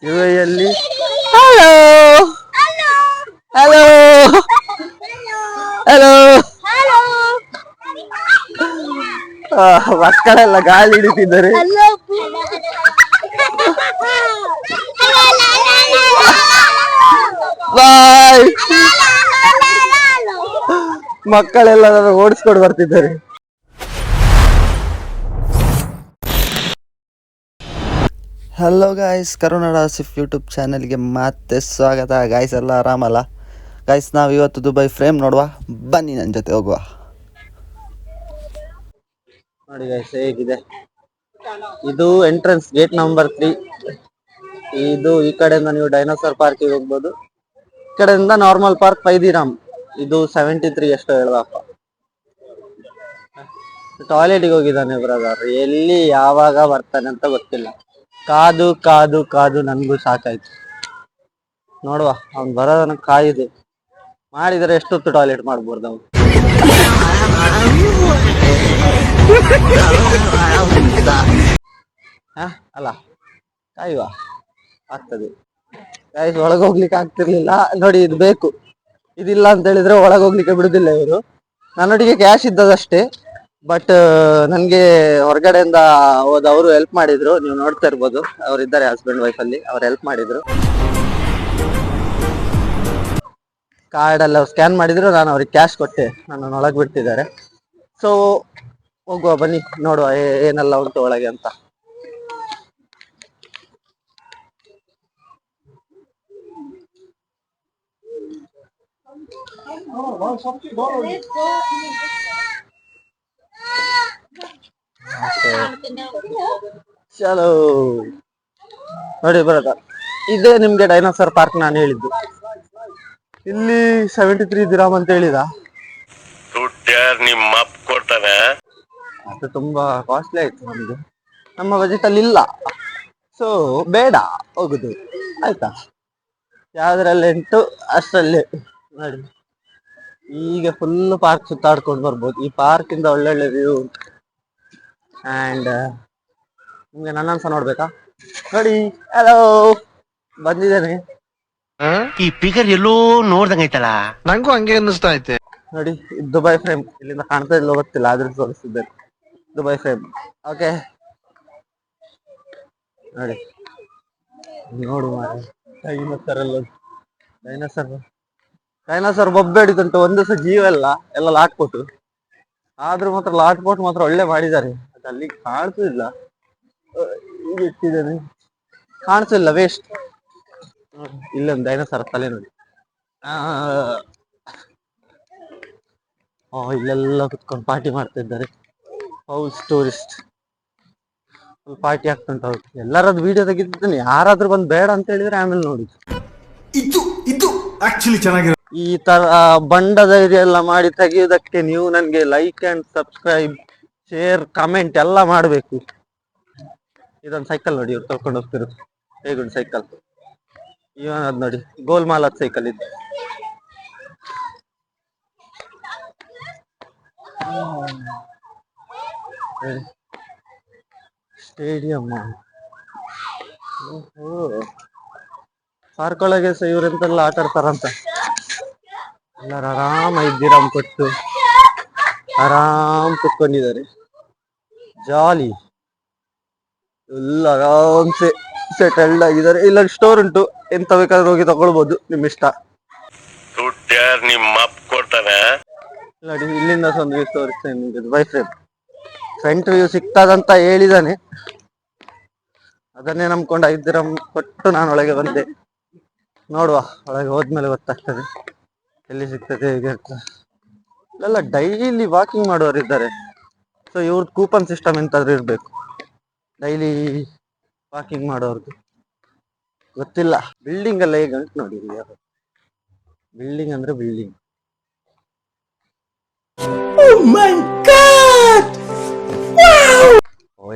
ಯುಎಯಲ್ಲಿ hello hello hello ಮಕ್ಕಳೆಲ್ಲ ಗಾಳಿ ಹಿಡಿತಿದ್ದಾರೆ. ಬಾಯ್ ಮಕ್ಕಳೆಲ್ಲ ಓಡಿಸ್ಕೊಂಡು ಬರ್ತಿದ್ದಾರೆ. ಹಲೋ ಗಾಯ್ಸ್, ಕರುನಾಡ ಆಸಿಫ್ ಯೂಟ್ಯೂಬ್ ಚಾನಲ್ಗೆ ಮತ್ತೆ ಸ್ವಾಗತ. ಗಾಯ್ಸ್ ಎಲ್ಲ ಆರಾಮಲ್ಲ ಗಾಯ್ಸ್? ನಾವು ಇವತ್ತು ದುಬೈ ಫ್ರೇಮ್ ನೋಡುವ, ಬನ್ನಿ ನನ್ನ ಜೊತೆ ಹೋಗುವ. ನೋಡಿ ಗಾಯ್ಸ್ ಹೇಗಿದೆ, ಇದು ಎಂಟ್ರೆನ್ಸ್ ಗೇಟ್ ನಂಬರ್ 3. ಇದು ಈ ಕಡೆಯಿಂದ ನೀವು ಡೈನೋಸಾರ್ ಪಾರ್ಕಿಗೆ ಹೋಗ್ಬೋದು, ಈ ಕಡೆಯಿಂದ ನಾರ್ಮಲ್ ಪಾರ್ಕ್ 5 ದಿರಾಮ್. ಇದು 73 ಎಷ್ಟೋ ಹೇಳುವಪ್ಪ. ಟಾಯ್ಲೆಟ್ಗೆ ಹೋಗಿದ್ದಾನೆ ಬ್ರದರ್, ಎಲ್ಲಿ ಯಾವಾಗ ಬರ್ತಾನೆ ಅಂತ ಗೊತ್ತಿಲ್ಲ. ಕಾದು ಕಾದು ಕಾದು ನನ್ಗೂ ಸಾಕಾಯ್ತು. ನೋಡುವ, ಅವ್ನು ಬರೋದನ್ನ ಕಾಯಿದೆ. ಮಾಡಿದರೆ ಎಷ್ಟೊತ್ತು ಟಾಯ್ಲೆಟ್ ಮಾಡ್ಬೋದು ಅವ್ನು. ಅಲ್ಲ ಕಾಯುವ ಆಗ್ತದೆ ಗಾಯ್ಸ್. ಒಳಗೋಗ್ಲಿಕ್ಕೆ ಆಗ್ತಿರ್ಲಿಲ್ಲ ನೋಡಿ, ಇದು ಬೇಕು, ಇದಿಲ್ಲ ಅಂತ ಹೇಳಿದ್ರೆ ಒಳಗೋಗ್ಲಿಕ್ಕೆ ಬಿಡುದಿಲ್ಲ ಇವರು. ನನ್ನೊಟ್ಟಿಗೆ ಕ್ಯಾಶ್ ಇದ್ದದಷ್ಟೇ, ಬಟ್ ನನ್ಗೆ ಹೊರಗಡೆಯಿಂದ ಅವರು ಹೆಲ್ಪ್ ಮಾಡಿದ್ರು. ನೀವು ನೋಡ್ತಾ ಇರ್ಬೋದು, ಅವ್ರು ಇದ್ದಾರೆ ಹಸ್ಬೆಂಡ್ ವೈಫ್ ಅಲ್ಲಿ, ಅವ್ರು ಹೆಲ್ಪ್ ಮಾಡಿದ್ರು. ಕಾರ್ಡ್ ಎಲ್ಲ ಸ್ಕ್ಯಾನ್ ಮಾಡಿದ್ರು, ನಾನು ಅವ್ರಿಗೆ ಕ್ಯಾಶ್ ಕೊಟ್ಟೆ, ನನ್ನನ್ನು ಒಳಗೆ ಬಿಡ್ತಿದ್ದಾರೆ. ಸೊ ಹೋಗುವ ಬನ್ನಿ, ನೋಡುವ ಏನೆಲ್ಲ ಉಂಟು ಒಳಗೆ ಅಂತ. ಚಲೋ ನೋಡಿ ಬ್ರದರ್, ಇದೇ ನಿಮ್ಗೆ ಡೈನೋಸಾರ್ ಪಾರ್ಕ್ ನಾನು ಹೇಳಿದ್ದು. ಇಲ್ಲಿ 73 ದಿರಾಮ್ ಅಂತ ಹೇಳಿದ. ಅದು ತುಂಬಾ ಕಾಸ್ಟ್ಲಿ ಆಯ್ತು ನಮ್ಗೆ, ನಮ್ಮ ಬಜೆಟ್ ಅಲ್ಲಿ ಇಲ್ಲ. ಸೊ ಬೇಡ ಹೋಗುದು, ಆಯ್ತಾ? ಯಾವ್ದ್ರಲ್ಲಿ ಉಂಟು ಅಷ್ಟರಲ್ಲಿ ನೋಡಿ. ಈಗ ಫುಲ್ ಪಾರ್ಕ್ ಸುತ್ತಾಡ್ಕೊಂಡು ಬರ್ಬೋದು. ಈ ಪಾರ್ಕ್ ಇಂದ ಒಳ್ಳೊಳ್ಳೆ ವ್ಯೂ ಉಂಟು. ಅಂಡ್ ನಿಮ್ಗೆ ನನ್ನನ್ಸ ನೋಡ್ಬೇಕಾ? ನೋಡಿ, ಹಲೋ, ಬಂದಿದ್ದೇನೆ. ಈ ಫಿಗರ್ ಎಲ್ಲೋ ನೋಡ್ದಂಗೈತಲ್ಲ, ನಂಗೂ ಹಂಗೆ ಅನ್ನಿಸ್ತಾ ಐತೆ. ನೋಡಿ, ದುಬೈ ಫ್ರೇಮ್. ಇಲ್ಲಿಂದ ಕಾಣ್ತಾ ಇಲ್ಲ ಗೊತ್ತಿಲ್ಲ, ಆದ್ರೂ ತೋರಿಸ್ತಿದ್ದೇನೆ. Dubai frame. ಓಕೆ ನೋಡಿ, ನೋಡು ಡೈನೋಸರ್ ಬೊಬ್ಬೆ ಹಿಡಿದುಂಟು. ಒಂದು ಸಹ ಜೀವ ಎಲ್ಲ ಲಾಟ್ಪೋಟು. ಆದ್ರೂ ಮಾತ್ರ ಲಾಟ್ಪೋಟ್ ಮಾತ್ರ ಒಳ್ಳೆ ಮಾಡಿದ್ದಾರೆ. ಅದು ಅಲ್ಲಿ ಕಾಣಿಸುದಿಲ್ಲ, ಈಗ ಇಟ್ಟಿದ್ದೇನೆ, ಕಾಣಿಸಿಲ್ಲ, ವೇಸ್ಟ್. ಇಲ್ಲೊಂದು ಡೈನೋಸರ್ ತಲೆ ನೋಡಿ. ಇಲ್ಲೆಲ್ಲ ಕುತ್ಕೊಂಡು ಪಾರ್ಟಿ ಮಾಡ್ತಾ ಇದ್ದಾರೆ. ಹೌಸ್ ಟೂರಿಸ್ಟ್ ಪಾರ್ಟಿ ಆಗ್ತಂತ. ಹೌದು, ಎಲ್ಲರದ್ದು ವಿಡಿಯೋ ತೆಗಿತಿದ್ದೇನೆ. ಯಾರಾದ್ರೂ ಬಂದು ಬೇಡ ಅಂತ ಹೇಳಿದ್ರೆ ಆಮೇಲೆ ನೋಡಿ. ಇದು ಆಕ್ಚುಲಿ ಚೆನ್ನಾಗಿರೋ. ಈ ತರ ಬಂಡ ಧೈರ್ಯ ಎಲ್ಲ ಮಾಡಿ ತೆಗೆಯುವುದಕ್ಕೆ ನೀವು ನನ್ಗೆ like and subscribe, share, comment ಎಲ್ಲ ಮಾಡ್ಬೇಕು. ಇದೊಂದು ಸೈಕಲ್ ನೋಡಿ, ಇವ್ರು ತಳ್ಕೊಂಡು ಹೋಗ್ತಿರೋದು. ಹೇಗುಂಟು ಸೈಕಲ್? ಇವನದ್ ನೋಡಿ, ಗೋಲ್ಮಾಲದ್ ಸೈಕಲ್ ಇದ್ದು. ಸ್ಟೇಡಿಯಂ. ಪಾರ್ಕ್ ಒಳಗೆ ಸಹ ಇವರೆಂತೆಲ್ಲ ಆಟ ಆಡ್ತಾರಂತ. ಎಲ್ಲರೂ ಆರಾಮ ದಿರಾಮ್ ಕೊಟ್ಟು ಆರಾಮ್ ಕುತ್ಕೊಂಡಿದ್ದಾರೆ, ಜಾಲಿ. ಎಲ್ಲ ಆರಾಮ್ಸೆ ಸೆಟಲ್ಡ್ ಆಗಿದ್ದಾರೆ. ಇಲ್ಲೊಂದು ಸ್ಟೋರ್ ಉಂಟು, ಎಂತ ಬೇಕಾದ್ರೂ ಹೋಗಿ ತಗೊಳ್ಬಹುದು, ನಿಮ್ ಇಷ್ಟ. ನೋಡಿ, ಇಲ್ಲಿಂದ ಒಂದು ತೋರಿಸ್ತೇನೆ. ದುಬೈ ಫ್ರೇಮ್ ಫ್ರಂಟ್ ವ್ಯೂ ಸಿಗ್ತದಂತ ಹೇಳಿದಾನೆ. ಅದನ್ನೇ ನಂಬ್ಕೊಂಡು 5 ದಿರಾಮ್ ಕೊಟ್ಟು ನಾನು ಒಳಗೆ ಬಂದೆ. ನೋಡುವ, ಒಳಗೆ ಹೋದ್ಮೇಲೆ ಗೊತ್ತಾಗ್ತದೆ ಎಲ್ಲಿ ಸಿಗ್ತದೆ, ಹೇಗೆ ಅಂತ. ಇಲ್ಲೆಲ್ಲ ಡೈಲಿ ವಾಕಿಂಗ್ ಮಾಡುವವರು ಇದ್ದಾರೆ. ಸೊ ಇವ್ರದ್ದು ಕೂಪನ್ ಸಿಸ್ಟಮ್ ಎಂತಾದ್ರೂ ಇರ್ಬೇಕು, ಡೈಲಿ ವಾಕಿಂಗ್ ಮಾಡೋರ್ದು. ಗೊತ್ತಿಲ್ಲ. ಬಿಲ್ಡಿಂಗ್ ಎಲ್ಲ ಹೇಗೆ ಉಂಟು ನೋಡಿ. ಬಿಲ್ಡಿಂಗ್ ಅಂದ್ರೆ ಬಿಲ್ಡಿಂಗ್.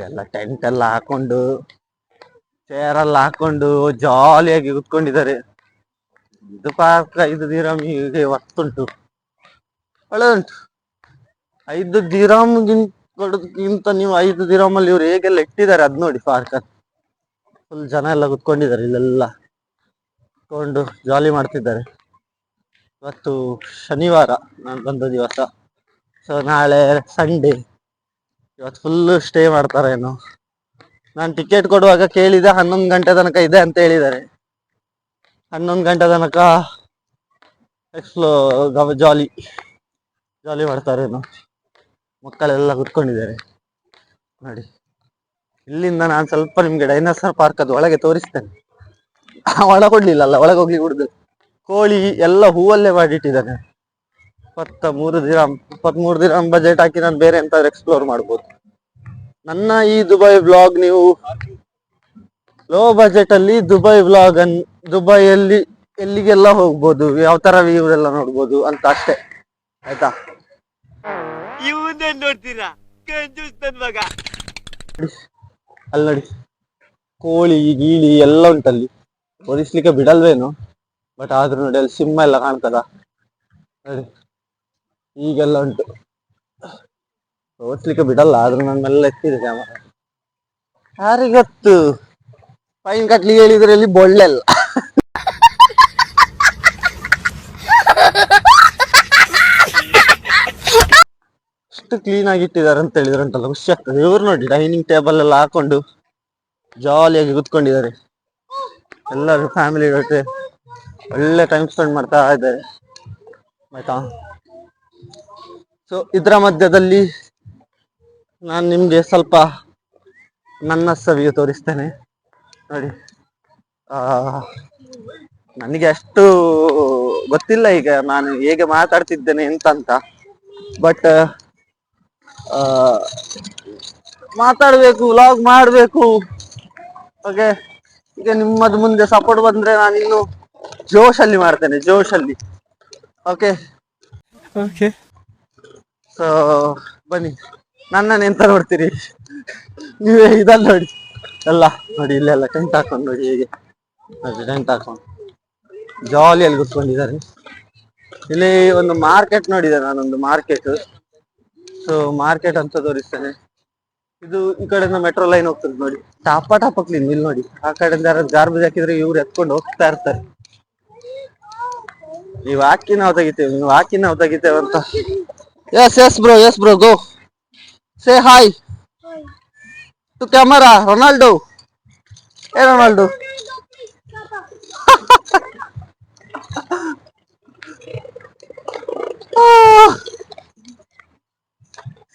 ಎಲ್ಲ ಟೆಂಟ್ ಎಲ್ಲ ಹಾಕೊಂಡು, ಚೇರ್ ಎಲ್ಲ ಹಾಕೊಂಡು ಜಾಲಿಯಾಗಿ ಕುತ್ಕೊಂಡಿದ್ದಾರೆ. ಇದು ಪಾರ್ಕ್ 5 ದಿರಾಮ್ ಹೀಗೆ ವರ್ತುಂಟು, ಒಳ್ಳೆದುಂಟು. 5 ದಿರಾಮ್ ಕೊಡೋದಕ್ಕಿಂತ ನೀವು 5 ದಿರಾಮ್ ಅಲ್ಲಿ ಇವ್ರು ಹೇಗೆಲ್ಲ ಇಟ್ಟಿದ್ದಾರೆ ಅದ್ ನೋಡಿ ಪಾರ್ಕ್. ಫುಲ್ ಜನ ಎಲ್ಲ ಕುತ್ಕೊಂಡಿದ್ದಾರೆ ಇಲ್ಲೆಲ್ಲ, ಕುತ್ಕೊಂಡು ಜಾಲಿ ಮಾಡ್ತಿದ್ದಾರೆ. ಇವತ್ತು ಶನಿವಾರ ನಾನು ಬಂದ ದಿವಸ, ಸೊ ನಾಳೆ ಸಂಡೇ. ಇವತ್ತು ಫುಲ್ಲು ಸ್ಟೇ ಮಾಡ್ತಾರೇನೋ. ನಾನು ಟಿಕೆಟ್ ಕೊಡುವಾಗ ಕೇಳಿದೆ 11 ಗಂಟೆ ತನಕ ಇದೆ ಅಂತ ಹೇಳಿದ್ದಾರೆ. 11 ಗಂಟೆ ತನಕ ಜಾಲಿ ಜಾಲಿ ಮಾಡ್ತಾರೇನೋ. ಮಕ್ಕಳೆಲ್ಲ ಕುತ್ಕೊಂಡಿದ್ದಾರೆ ನೋಡಿ. ಇಲ್ಲಿಂದ ನಾನು ಸ್ವಲ್ಪ ನಿಮ್ಗೆ ಡೈನೋಸಾರ್ ಪಾರ್ಕ್ ಅದು ಒಳಗೆ ತೋರಿಸ್ತೇನೆ. ಒಳಗೆ ಕೊಡ್ಲಿಲ್ಲ ಅಲ್ಲ, ಒಳಗೆ ಹೋಗ್ಲಿಕ್ಕೆ ಬಿಡುದು. ಕೋಳಿ ಎಲ್ಲ ಹೂವಲ್ಲೇ ಮಾಡಿಟ್ಟಿದ್ದಾನೆ. 23 ದಿನ ಬಜೆಟ್ ಹಾಕಿ ನಾನು ಬೇರೆ ಎಂತಾದ್ರೂ ಎಕ್ಸ್ಪ್ಲೋರ್ ಮಾಡ್ಬೋದು. ನನ್ನ ಈ ದುಬೈ ವ್ಲಾಗ್ ನೀವು ಲೋ ಬಜೆಟ್ ಅಲ್ಲಿ ದುಬೈಯಲ್ಲಿ ಎಲ್ಲಿಗೆಲ್ಲ ಹೋಗ್ಬೋದು, ಯಾವ ತರ ವ್ಯೂ ಎಲ್ಲ ನೋಡ್ಬೋದು ಅಂತ ಅಷ್ಟೇ, ಆಯ್ತಾ? ನೋಡ್ತೀರಾ ಅಲ್ಲಿ ನೋಡಿ, ಕೋಳಿ ಗೀಳಿ ಎಲ್ಲ ಉಂಟಲ್ಲಿ. ಓದಿಸ್ಲಿಕ್ಕೆ ಬಿಡಲ್ವೇನು, ಬಟ್ ಆದ್ರೂ ನೋಡಿ ಅಲ್ಲಿ ಸಿಂಹ ಎಲ್ಲ ಕಾಣ್ತದ ನೋಡಿ, ಈಗೆಲ್ಲ ಉಂಟು. ಓಡಿಸ್ಲಿಕ್ಕೆ ಬಿಡಲ್ಲ, ಆದ್ರೂ ನಾನು ಮೆಲ್ಲ ಎತ್ತಿದೆ ಕ್ಯಾಮರಾ. ಯಾರಿಗೊತ್ತು, ಫೈನ್ ಕಟ್ಲಿಕ್ಕೆ ಹೇಳಿದ್ರೆ ಇಲ್ಲಿ ಬೊಳ್ಳೆಲ್ಲ. ಎಷ್ಟು ಕ್ಲೀನ್ ಆಗಿ ಇಟ್ಟಿದ್ದಾರೆ ಅಂತ ಹೇಳಿದ್ರೆ ಉಂಟಲ್ಲ, ಖುಷಿ ಆಗ್ತದೆ. ಇವ್ರು ನೋಡಿ ಡೈನಿಂಗ್ ಟೇಬಲ್ ಎಲ್ಲ ಹಾಕೊಂಡು ಜಾಲಿಯಾಗಿ ಕೂತ್ಕೊಂಡಿದ್ದಾರೆ. ಎಲ್ಲರೂ ಫ್ಯಾಮಿಲಿ ಜೊತೆ ಒಳ್ಳೆ ಟೈಮ್ ಸ್ಪೆಂಡ್ ಮಾಡ್ತಾ ಇದ್ದಾರೆ, ಆಯ್ತಾ? ಸೊ ಇದರ ಮಧ್ಯದಲ್ಲಿ ನಾನು ನಿಮ್ಗೆ ಸ್ವಲ್ಪ ನನ್ನ ಸವಿಯು ತೋರಿಸ್ತೇನೆ ನೋಡಿ. ನನಗೆ ಅಷ್ಟು ಗೊತ್ತಿಲ್ಲ ಈಗ ನಾನು ಹೇಗೆ ಮಾತಾಡ್ತಿದ್ದೇನೆ ಅಂತ, ಬಟ್ ಮಾತಾಡ್ಬೇಕು, ವ್ಲಾಗ್ ಮಾಡ್ಬೇಕು. ಓಕೆ, ಈಗ ನಿಮ್ಮದು ಮುಂದೆ ಸಪೋರ್ಟ್ ಬಂದ್ರೆ ನಾನು ಇನ್ನು ಜೋಶಲ್ಲಿ ಮಾಡ್ತೇನೆ, ಜೋಶಲ್ಲಿ. ಓಕೆ ಓಕೆ, ಸೊ ಬನ್ನಿ. ನನ್ನನ್ನು ಎಂತ ನೋಡ್ತೀರಿ ನೀವೇ? ಇದನ್ನ ನೋಡಿ, ಎಲ್ಲ ನೋಡಿ, ಇಲ್ಲೆಲ್ಲ ಟೆಂಟ್ ಹಾಕೊಂಡು ನೋಡಿ, ಹೇಗೆ ನೋಡಿ ಟೆಂಟ್ ಹಾಕೊಂಡು ಜಾಲಿಯಲ್ಲಿ ಕೂತ್ಕೊಂಡಿದ್ದಾರೆ. ಇಲ್ಲಿ ಒಂದು ಮಾರ್ಕೆಟ್ ನೋಡಿದೆ ನಾನೊಂದು ಮಾರ್ಕೆಟ್. ಸೊ ಮಾರ್ಕೆಟ್ ಅಂತ ತೋರಿಸ್ತೇನೆ. ಇದು ಈ ಕಡೆಯಿಂದ ಮೆಟ್ರೋ ಲೈನ್ ಹೋಗ್ತದೆ ನೋಡಿ, ಟಾಪ ಕ್ಲೀನ್. ಇಲ್ಲಿ ನೋಡಿ, ಆ ಕಡೆಯಿಂದ ಯಾರಾದ್ರು ಗಾರ್ಬೇಜ್ ಹಾಕಿದ್ರೆ ಇವ್ರು ಎತ್ಕೊಂಡು ಹೋಗ್ತಾ ಇರ್ತಾರೆ. ನೀವು ಹಾಕಿ ನಾವು ತೆಗಿತೇವೆ, ನೀವು ಹಾಕಿ ನಾವು ತೆಗಿತೇವೆ ಅಂತ. Yes bro go say hi to camera. Ronaldo, ಏ ರೊನಾಲ್ಡೋ.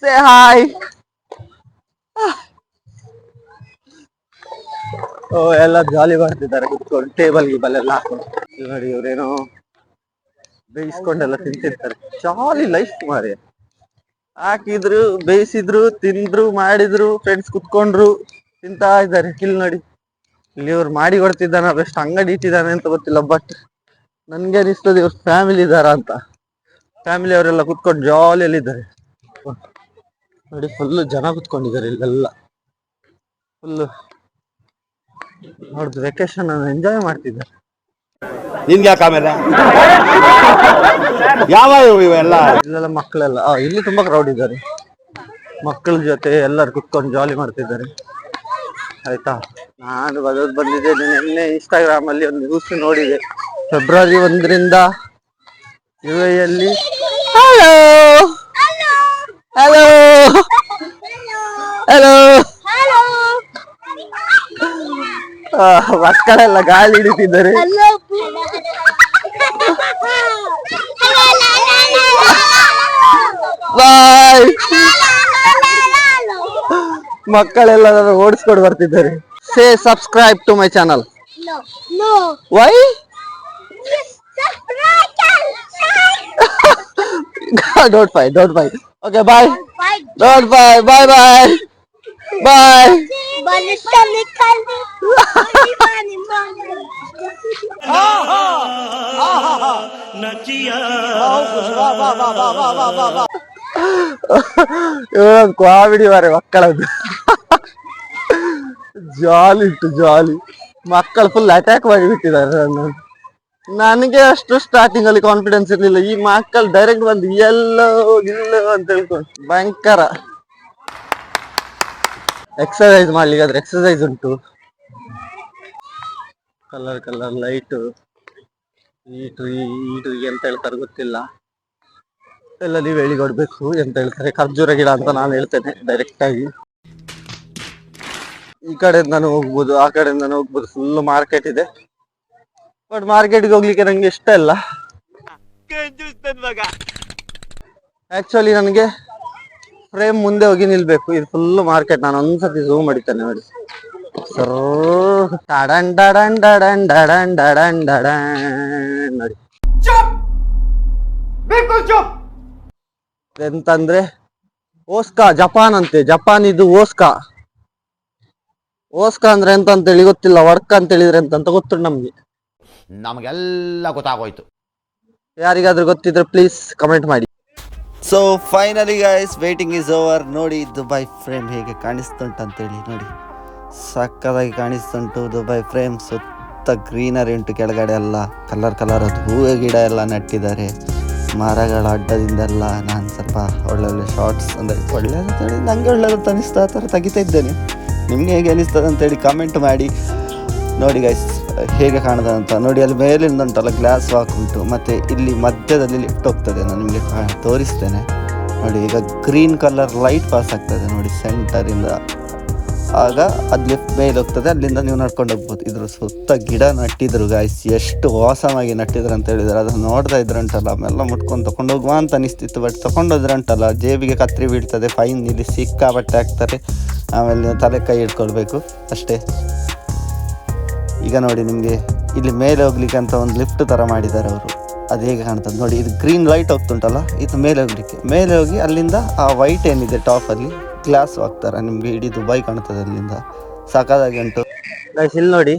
Say hi. ಓ, ಎಲ್ಲ ಜಾಲಿ ಮಾಡ್ತಿದ್ದಾರೆ ಕುತ್ಕೊಂಡು, ಟೇಬಲ್ ಗಿಬಲ್ ಎಲ್ಲ ಹಾಕೊಂಡು. ನೋಡಿ ಇವ್ರೇನೋ ಬೇಯಿಸ್ಕೊಂಡೆಲ್ಲ ತಿಂತಿರ್ತಾರೆ. ಜಾಲಿ ಲೈಫ್ ಮಾರಿ. ಹಾಕಿದ್ರು, ಬೇಯಿಸಿದ್ರು, ತಿಂದ್ರು, ಮಾಡಿದ್ರು, ಫ್ರೆಂಡ್ಸ್ ಕುತ್ಕೊಂಡ್ರು, ತಿಂತಾ ಇದ್ದಾರೆ. ಇಲ್ಲಿ ನೋಡಿ, ಇಲ್ಲಿ ಇವ್ರು ಮಾಡಿ ಕೊಡ್ತಿದ್ದಾನೆ, ಬೆಸ್ಟ್ ಅಂಗಡಿ ಇಟ್ಟಿದ್ದಾನೆ ಅಂತ ಗೊತ್ತಿಲ್ಲ, ಬಟ್ ನನ್ಗೆ ಅನಿಸ್ತದೆ ಇವ್ರ ಫ್ಯಾಮಿಲಿ ಇದಾರ ಅಂತ. ಫ್ಯಾಮಿಲಿ ಅವರೆಲ್ಲ ಕುತ್ಕೊಂಡು ಜಾಲಿಯಲ್ಲಿ ಇದ್ದಾರೆ ನೋಡಿ. ಫುಲ್ ಜನ ಕುತ್ಕೊಂಡಿದ್ದಾರೆ ಇಲ್ಲೆಲ್ಲ, ಫುಲ್ ನೋಡ್ದು ವೆಕೇಶನ್ ಅನ್ನು ಎಂಜಾಯ್ ಮಾಡ್ತಿದ್ದಾರೆ. ನಿನ್ಗೆ ಯಾಕೆ ಆಮೇಲೆ ಯಾವ ಇವೆಲ್ಲ ಇಲ್ಲೆಲ್ಲ ಮಕ್ಕಳೆಲ್ಲ, ಇಲ್ಲಿ ತುಂಬಾ ಕ್ರೌಡ್ ಇದ್ದಾರೆ. ಮಕ್ಕಳ ಜೊತೆ ಎಲ್ಲರೂ ಕುತ್ಕೊಂಡು ಜಾಲಿ ಮಾಡ್ತಿದ್ದಾರೆ, ಆಯ್ತಾ? ನಾನು ಬಂದಿದ್ದೇನೆ. ನಿನ್ನೆ ಇನ್ಸ್ಟಾಗ್ರಾಮ್ ಅಲ್ಲಿ ಒಂದು ನ್ಯೂಸ್ ನೋಡಿದೆ. ಫೆಬ್ರವರಿ 1ರಿಂದ UAE ಹಲೋ ಹಲೋ ಹಲೋ ಮಕ್ಕಳೆಲ್ಲ ಗಾಳಿ ಹಿಡಿತಿದ್ದಾರೆ. ಬಾಯ್. ಮಕ್ಕಳೆಲ್ಲ ಓಡಿಸ್ಕೊಂಡು ಬರ್ತಿದ್ದಾರೆ. Say subscribe to my channel. Why? Don't fight. Okay, bye. Don't fight. Bye. Comedy ಮಾರೆ ಮಕ್ಕಳದ್ದು. ಜಾಲಿ ಇಟ್ಟು ಜಾಲಿ. ಮಕ್ಕಳು ಫುಲ್ ಅಟ್ಯಾಕ್ ಮಾಡಿ ಬಿಟ್ಟಿದ್ದಾರೆ. ನನಗೆ ಅಷ್ಟು ಸ್ಟಾರ್ಟಿಂಗ್ ಅಲ್ಲಿ ಕಾನ್ಫಿಡೆನ್ಸ್ ಇರ್ಲಿಲ್ಲ. ಈ ಮಕ್ಕಳು ಡೈರೆಕ್ಟ್ ಬಂದು ಎಲ್ಲೋ ಅಂತ ಹೇಳ್ಕೊಂಡು ಭಯಂಕರ. ಎಕ್ಸರ್ಸೈಸ್ ಮಾಡ್ಲಿಕ್ಕೆ ಎಕ್ಸರ್ಸೈಸ್ ಉಂಟು, ಕಲರ್ ಕಲರ್ ಲೈಟು. ಈ ಟ್ರೀ ಎಂತ ಹೇಳ್ತಾರೆ ಗೊತ್ತಿಲ್ಲ, ಎಲ್ಲ ನೀವು ಹೇಳಿ ಕೊಡ್ಬೇಕು ಎಂತ ಹೇಳ್ತಾರೆ. ಖರ್ಜೂರ ಗಿಡ ಅಂತ ನಾನು ಹೇಳ್ತೇನೆ ಡೈರೆಕ್ಟ್ ಆಗಿ. ಈ ಕಡೆಯಿಂದಾನು ಹೋಗ್ಬೋದು, ಆ ಕಡೆಯಿಂದಾನು ಹೋಗ್ಬೋದು. ಫುಲ್ ಮಾರ್ಕೆಟ್ ಇದೆ. ಬಟ್ ಮಾರ್ಕೆಟ್ಗೆ ಹೋಗ್ಲಿಕ್ಕೆ ನಂಗೆ ಇಷ್ಟ ಇಲ್ಲ. ಆಕ್ಚುಲಿ ನನಗೆ ಫ್ರೇಮ್ ಮುಂದೆ ಹೋಗಿ ನಿಲ್ಬೇಕು. ಇದು ಫುಲ್ ಮಾರ್ಕೆಟ್. ನಾನು ಒಂದ್ಸತಿ ಝೂಮ್ ಮಾಡಿದ್ದೇನೆ ನೋಡಿ. ಸರ್ ಡಡನ್ ಡಡನ್ ಡಡನ್ ಡಡನ್ ಡಡನ್ ಡಡನ್ ನೋಡಿ. ಎಂತಂದ್ರೆ ಓಸ್ಕಾ, ಜಪಾನ್ ಅಂತೆ. ಜಪಾನ್ ಇದು ಓಸ್ಕಾ. ಓಸ್ಕಾ ಅಂದ್ರೆ ಎಂತ ಅಂತೇಳಿ ಗೊತ್ತಿಲ್ಲ. ವರ್ಕ್ ಅಂತ ಹೇಳಿದ್ರೆ ಎಂತ ಗೊತ್ತು ನಮ್ಗೆ. ನಮಗೆಲ್ಲ ಗೊತ್ತಾಗೋಯ್ತು. ಯಾರಿಗಾದ್ರೂ ಗೊತ್ತಿದ್ರೆ ಪ್ಲೀಸ್ ಕಮೆಂಟ್ ಮಾಡಿ. So finally guys waiting is over. ನೋಡಿ ದುಬೈ ಫ್ರೇಮ್ ಹೇಗೆ ಕಾಣಿಸ್ತುಂಟು ಅಂತೇಳಿ ನೋಡಿ. ಸಕ್ಕದಾಗಿ ಕಾಣಿಸ್ತುಂಟು ದುಬೈ ಫ್ರೇಮ್. ಸುತ್ತ ಗ್ರೀನರಿ ಉಂಟು, ಕೆಳಗಡೆ ಎಲ್ಲ ಕಲರ್ ಕಲರ್ ಹೂವು ಗಿಡ ಎಲ್ಲ ನೆಟ್ಟಿದ್ದಾರೆ. ಮರಗಳ ಅಡ್ಡದಿಂದೆಲ್ಲ ನಾನು ಸ್ವಲ್ಪ ಒಳ್ಳೊಳ್ಳೆ ಶಾರ್ಟ್ಸ್ ಅಂದರೆ ಒಳ್ಳೆಯದಂತೇಳಿ ನನಗೆ ಒಳ್ಳೆಯದಂತ ಅನಿಸ್ತಾ ಆ ಥರ ತೆಗಿತಾ ಇದ್ದೇನೆ. ನಿಮಗೆ ಹೇಗೆ ಅನಿಸ್ತದೆ ಅಂತೇಳಿ ಕಮೆಂಟ್ ಮಾಡಿ. ನೋಡಿ ಗೈಸ್ ಹೇಗೆ ಕಾಣದ ಅಂತ ನೋಡಿ. ಅಲ್ಲಿ ಮೇಲಿಂದ ಉಂಟಲ್ಲ ಗ್ಲಾಸ್ ವಾಕ್ ಉಂಟು, ಮತ್ತು ಇಲ್ಲಿ ಮಧ್ಯದಲ್ಲಿ ಲಿಫ್ಟ್ ಹೋಗ್ತದೆ. ನಾನು ನಿಮಗೆ ತೋರಿಸ್ತೇನೆ ನೋಡಿ. ಈಗ ಗ್ರೀನ್ ಕಲರ್ ಲೈಟ್ ಪಾಸ್ ಆಗ್ತದೆ ನೋಡಿ ಸೆಂಟರಿಂದ. ಆಗ ಅದು ಲಿಫ್ಟ್ ಮೇಲೆ ಹೋಗ್ತದೆ, ಅಲ್ಲಿಂದ ನೀವು ನಡ್ಕೊಂಡು ಹೋಗ್ಬೋದು. ಇದ್ರ ಸುತ್ತ ಗಿಡ ನಟ್ಟಿದ್ರು ಗಾಯ್ಸ್. ಎಷ್ಟು ವಾಸವಾಗಿ ನಟ್ಟಿದ್ರು ಅಂತ ಹೇಳಿದ್ರು. ಅದನ್ನು ನೋಡ್ತಾ ಇದ್ರಂಟಲ್ಲ ಆಮೇಲೆ ಮುಟ್ಕೊಂಡು ತೊಗೊಂಡು ಹೋಗುವ ಅಂತ ಅನಿಸ್ತಿತ್ತು. ಬಟ್ ತೊಗೊಂಡೋದ್ರಂಟಲ್ಲ ಜೇಬಿಗೆ ಕತ್ರಿ ಬೀಳ್ತದೆ, ಫೈನ್ ಇಲ್ಲಿ ಸಿಕ್ಕಾಬಟ್ಟೆ ಹಾಕ್ತಾರೆ. ಆಮೇಲೆ ನೀವು ತಲೆ ಕೈ ಇಟ್ಕೊಳ್ಬೇಕು ಅಷ್ಟೇ. ಈಗ ನೋಡಿ ನಿಮಗೆ ಇಲ್ಲಿ ಮೇಲೆ ಹೋಗ್ಲಿಕ್ಕೆ ಅಂತ ಒಂದು ಲಿಫ್ಟ್ ಥರ ಮಾಡಿದ್ದಾರೆ ಅವರು. ಅದು ಹೇಗೆ ಕಾಣ್ತದೆ ನೋಡಿ. ಇದು ಗ್ರೀನ್ ಲೈಟ್ ಹೋಗ್ತುಂಟಲ್ಲ, ಇದು ಮೇಲೆ ಹೋಗ್ಲಿಕ್ಕೆ. ಮೇಲೆ ಹೋಗಿ ಅಲ್ಲಿಂದ ಆ ವೈಟ್ ಏನಿದೆ ಟಾಪಲ್ಲಿ ಗ್ಲಾಸ್ ಹಾಕ್ತಾರೆ. ನಿಮಗೆ ಇಡೀ ದುಬೈ ಕಾಣ್ತದೆ ಅಲ್ಲಿಂದ. ಸಾಕಾಗಿ ಉಂಟು ಇಲ್ಲಿ ನೋಡಿ.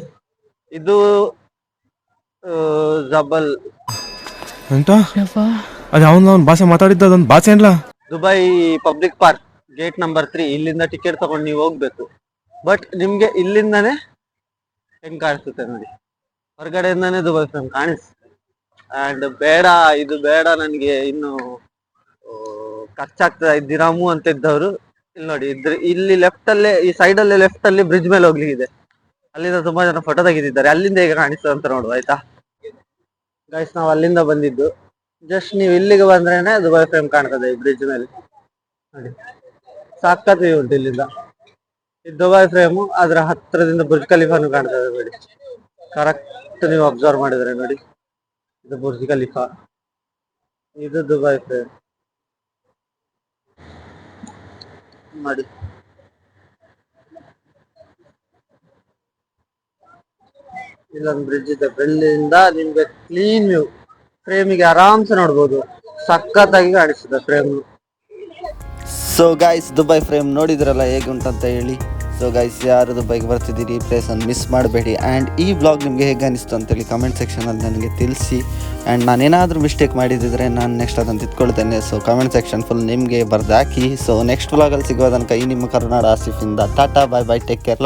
ಇದು ಜಬಲ್ ಎಂತ ಅದು ಅವನ ಭಾಷೆ ಮಾತಾಡಿದ್ದ ಅದೊಂದು ಭಾಷೆ ಅಲ್ಲ. Dubai public park gate number 3. ಇಲ್ಲಿಂದ ಟಿಕೆಟ್ ತಗೊಂಡು ನೀವು ಹೋಗ್ಬೇಕು. ಬಟ್ ನಿಮ್ಗೆ ಇಲ್ಲಿಂದಾನೇ ಹೆಂಗ್ ಕಾಣಿಸುತ್ತೆ ನೋಡಿ, ಹೊರಗಡೆಯಿಂದಾನೇ ದುಬೈ ಫ್ರೇಮ್ ಕಾಣಿಸುತ್ತೆ. ಅಂಡ್ ಬೇಡ, ಇದು ಬೇಡ ನನಗೆ, ಇನ್ನು ಖರ್ಚಾಗ್ತದೆ 5 ದಿನಾಮು ಅಂತ ಇದ್ದವರು ಇಲ್ಲಿ ನೋಡಿ. ಇಲ್ಲಿ ಲೆಫ್ಟ್ ಅಲ್ಲೇ, ಈ ಸೈಡ್ ಅಲ್ಲೇ ಲೆಫ್ಟ್ ಅಲ್ಲಿ ಬ್ರಿಡ್ಜ್ ಮೇಲೆ ಹೋಗ್ಲಿಕ್ಕಿದೆ. ಅಲ್ಲಿಂದ ತುಂಬಾ ಜನ ಫೋಟೋ ತೆಗೆದಿದ್ದಾರೆ. ಅಲ್ಲಿಂದ ಹೇಗೆ ಕಾಣಿಸ್ತದೆ ಅಂತ ನೋಡುವ ಆಯ್ತಾ ಗೈಸ್. ನಾವು ಅಲ್ಲಿಂದ ಬಂದಿದ್ದು. ಜಸ್ಟ್ ನೀವು ಇಲ್ಲಿಗೆ ಬಂದ್ರೇನೆ ದುಬೈ ಫ್ರೇಮ್ ಕಾಣ್ತದೆ ಈ ಬ್ರಿಡ್ಜ್ ಮೇಲೆ ನೋಡಿ. ಸಾಕತ್ತೆ ಉಂಟು ಇಲ್ಲಿಂದ. ಇದು ದುಬೈ ಫ್ರೇಮು. ಅದರ ಹತ್ತಿರದಿಂದ ಬುರ್ಜ್ ಖಲೀಫಾನು ಕಾಣ್ತದೆ ನೋಡಿ. ಕರೆಕ್ಟ್ ನೀವು ಅಬ್ಸರ್ವ್ ಮಾಡಿದ್ರೆ ನೋಡಿ. ಇದು ಬುರ್ಜ್ ಖಲೀಫಾ, ಇದು ದುಬೈ ಫ್ರೇಮ್ ನೋಡಿ. ಇಲ್ಲೊಂದು ಬ್ರಿಡ್ಜ್ ಇದೆ. ಬೆಳ್ಳಿಯಿಂದ ನಿಮ್ಗೆ ಕ್ಲೀನ್ ವ್ಯೂ ಫ್ರೇಮಿಗೆ ಆರಾಮ್ಸೆ ನೋಡ್ಬೋದು. ಸಖತ್ತಾಗಿ ಕಾಣಿಸ್ತದೆ frame. So guys Dubai frame ನೋಡಿದ್ರಲ್ಲ ಹೇಗೆ ಉಂಟಂತ ಹೇಳಿ. ಸೊ ಗೈಸ್ ಯಾರು ದುಬೈಗೆ ಬರ್ತಿದ್ದೀರಿ ಈ ಪ್ಲೇಸನ್ನು ಮಿಸ್ ಮಾಡಬೇಡಿ. ಆ್ಯಂಡ್ ಈ ಬ್ಲಾಗ್ ನಿಮಗೆ ಹೇಗೆ ಅನಿಸ್ತು ಅಂತೇಳಿ ಕಮೆಂಟ್ ಸೆಕ್ಷನಲ್ಲಿ ನನಗೆ ತಿಳಿಸಿ. ಆ್ಯಂಡ್ ನಾನೇನಾದರೂ ಮಿಸ್ಟೇಕ್ ಮಾಡಿದ್ದಿದ್ರೆ ನಾನು ನೆಕ್ಸ್ಟ್ ಅದನ್ನು ತಿದ್ಕೊಳ್ತೇನೆ. ಸೊ ಕಮೆಂಟ್ ಸೆಕ್ಷನ್ ಫುಲ್ ನಿಮಗೆ ಬರ್ದಾಕಿ. ಸೊ ನೆಕ್ಸ್ಟ್ ಬ್ಲಾಗಲ್ಲಿ ಸಿಗೋ ತನಕ ಈ ನಿಮ್ಮ ಕರುನಾಡ ಆಸಿಫಿಂದ ಟಾಟಾ, ಬಾಯ್ ಬಾಯ್, ಟೇಕ್ ಕೇರ್.